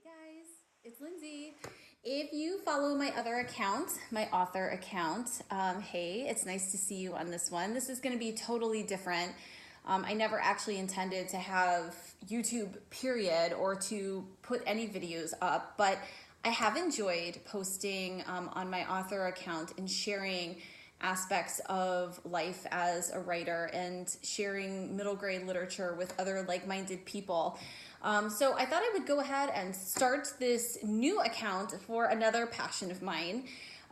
Guys, it's Lindsay. If you follow my other account, my author account, hey, it's nice to see you on this one. This is going to be totally different. I never actually intended to have YouTube period or to put any videos up, but I have enjoyed posting on my author account and sharing aspects of life as a writer and sharing middle grade literature with other like-minded people. So I thought I would go ahead and start this new account for another passion of mine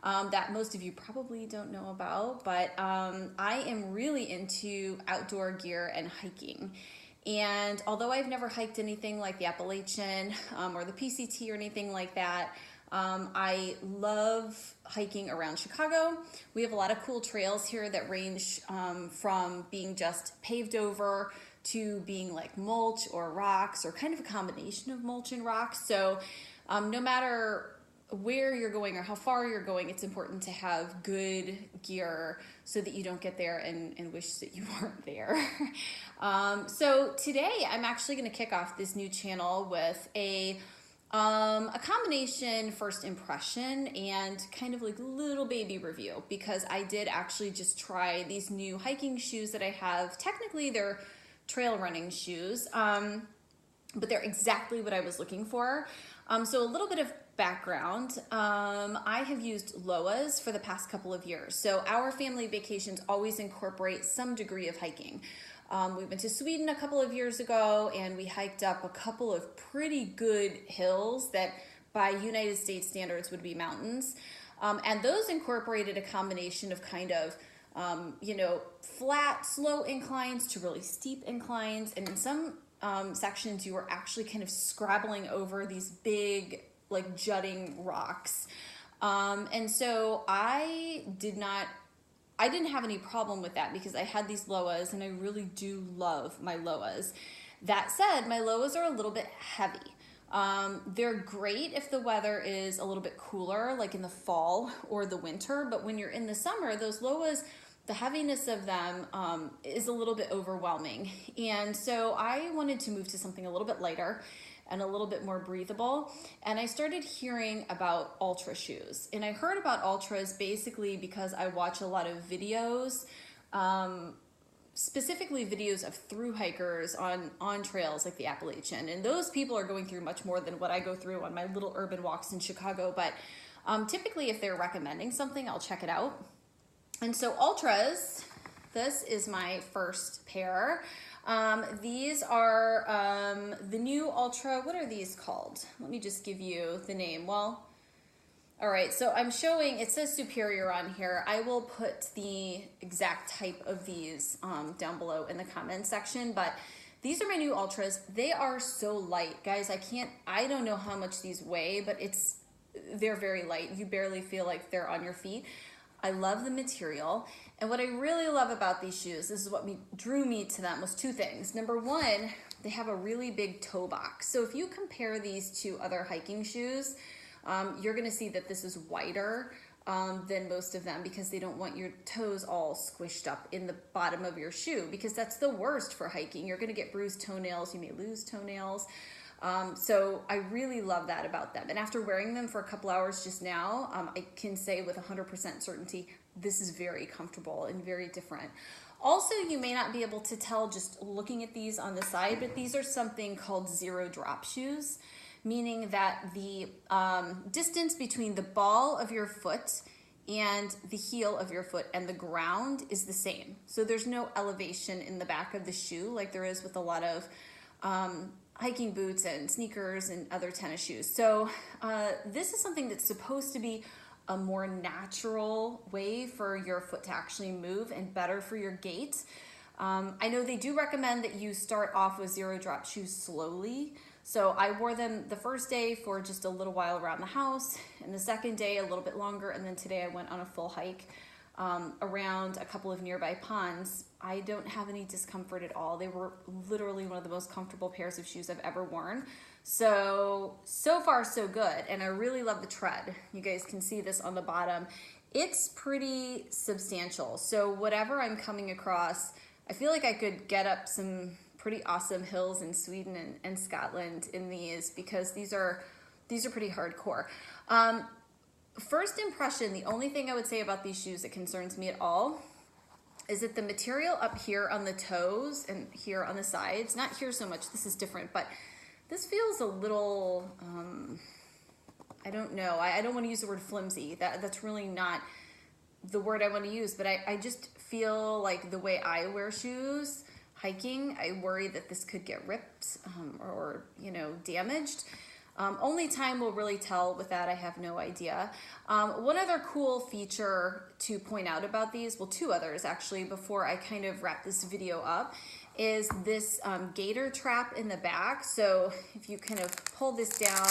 that most of you probably don't know about, but I am really into outdoor gear and hiking. And although I've never hiked anything like the Appalachian or the PCT or anything like that, I love hiking around Chicago. We have a lot of cool trails here that range from being just paved over to being like mulch or rocks or kind of a combination of mulch and rocks. So no matter where you're going or how far you're going, it's important to have good gear so that you don't get there and wish that you weren't there. So today I'm actually going to kick off this new channel with a combination first impression and kind of like little baby review, because I did actually just try these new hiking shoes that I have. Technically they're trail running shoes, but they're exactly what I was looking for. So a little bit of background. I have used Loas for the past couple of years. So our family vacations always incorporate some degree of hiking. We went to Sweden a couple of years ago and we hiked up a couple of pretty good hills that by United States standards would be mountains. And those incorporated a combination of kind of flat, slow inclines to really steep inclines. And in some sections, you were actually kind of scrabbling over these big, like jutting rocks. And so I didn't have any problem with that because I had these Loas and I really do love my Loas. That said, my Loas are a little bit heavy. They're great if the weather is a little bit cooler, like in the fall or the winter, but when you're in the summer, those Loas, the heaviness of them is a little bit overwhelming. And so I wanted to move to something a little bit lighter and a little bit more breathable. And I started hearing about Altra shoes. And I heard about Altras basically because I watch a lot of videos, specifically videos of thru hikers on trails like the Appalachian. And those people are going through much more than what I go through on my little urban walks in Chicago. But typically if they're recommending something, I'll check it out. And so Altras, this is my first pair. These are the new Altra, what are these called? Let me just give you the name. Well, all right, so I'm showing, it says Superior on here. I will put the exact type of these down below in the comments section, but these are my new Altras. They are so light, guys. I don't know how much these weigh, but they're very light. You barely feel like they're on your feet. I love the material. And what I really love about these shoes, this is what drew me to them, was two things. Number one, they have a really big toe box. So if you compare these to other hiking shoes, you're gonna see that this is wider than most of them because they don't want your toes all squished up in the bottom of your shoe, because that's the worst for hiking. You're gonna get bruised toenails, you may lose toenails. So I really love that about them. And after wearing them for a couple hours just now, I can say with 100% certainty, this is very comfortable and very different. Also, you may not be able to tell just looking at these on the side, but these are something called zero drop shoes, meaning that the distance between the ball of your foot and the heel of your foot and the ground is the same. So there's no elevation in the back of the shoe like there is with a lot of hiking boots and sneakers and other tennis shoes. So this is something that's supposed to be a more natural way for your foot to actually move and better for your gait. I know they do recommend that you start off with zero drop shoes slowly. So I wore them the first day for just a little while around the house, and the second day a little bit longer, and then today I went on a full hike around a couple of nearby ponds. I don't have any discomfort at all. They were literally one of the most comfortable pairs of shoes I've ever worn. So far so good. And I really love the tread. You guys can see this on the bottom. It's pretty substantial. So whatever I'm coming across, I feel like I could get up some pretty awesome hills in Sweden and Scotland in these, because these are these are pretty hardcore. First impression, the only thing I would say about these shoes that concerns me at all is that the material up here on the toes and here on the sides, not here so much, this is different, but this feels a little, I don't know, I don't want to use the word flimsy. That's really not the word I want to use, but I just feel like the way I wear shoes, hiking, I worry that this could get ripped or you know, damaged. Only time will really tell with that. I have no idea. One other cool feature to point out about these, well, two others actually, before I kind of wrap this video up, is this gator trap in the back. So if you kind of pull this down,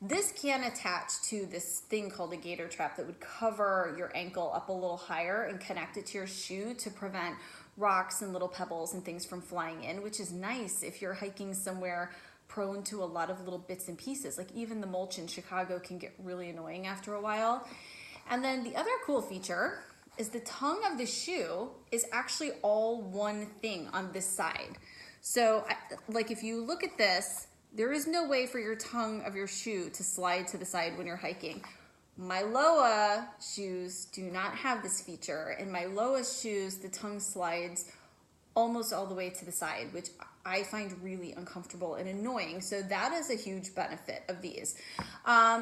this can attach to this thing called a gator trap that would cover your ankle up a little higher and connect it to your shoe to prevent rocks and little pebbles and things from flying in, which is nice if you're hiking somewhere prone to a lot of little bits and pieces. Like even the mulch in Chicago can get really annoying after a while. And then the other cool feature is the tongue of the shoe is actually all one thing on this side. So like if you look at this, there is no way for your tongue of your shoe to slide to the side when you're hiking. My Loa shoes do not have this feature. In my Loa shoes, the tongue slides almost all the way to the side, which I find really uncomfortable and annoying. So that is a huge benefit of these.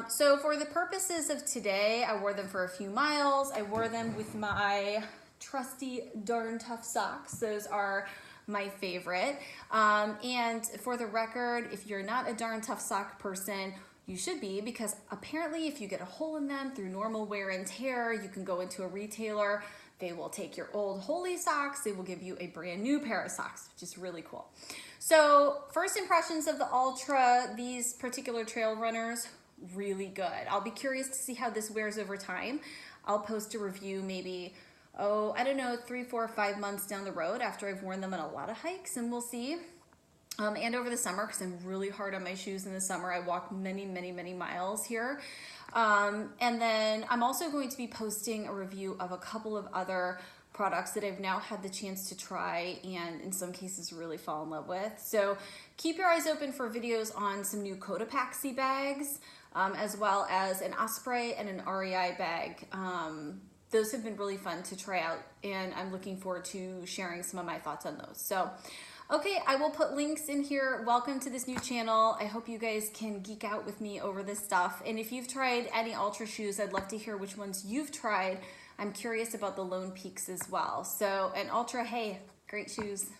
So for the purposes of today, I wore them for a few miles. I wore them with my trusty Darn Tough socks. Those are my favorite. And for the record, if you're not a Darn Tough sock person, you should be, because apparently if you get a hole in them through normal wear and tear, you can go into a retailer. They will take your old holey socks. They will give you a brand new pair of socks, which is really cool. So first impressions of the Altra, these particular trail runners, really good. I'll be curious to see how this wears over time. I'll post a review maybe, I don't know, 3, 4, 5 months down the road after I've worn them on a lot of hikes, and we'll see. And over the summer, because I'm really hard on my shoes in the summer. I walk many, many, many miles here. And then I'm also going to be posting a review of a couple of other products that I've now had the chance to try and in some cases really fall in love with. So keep your eyes open for videos on some new Cotopaxi bags, as well as an Osprey and an REI bag. Those have been really fun to try out, and I'm looking forward to sharing some of my thoughts on those. So, okay, I will put links in here. Welcome to this new channel. I hope you guys can geek out with me over this stuff. And if you've tried any Altra shoes, I'd love to hear which ones you've tried. I'm curious about the Lone Peaks as well. So, and Altra, hey, great shoes.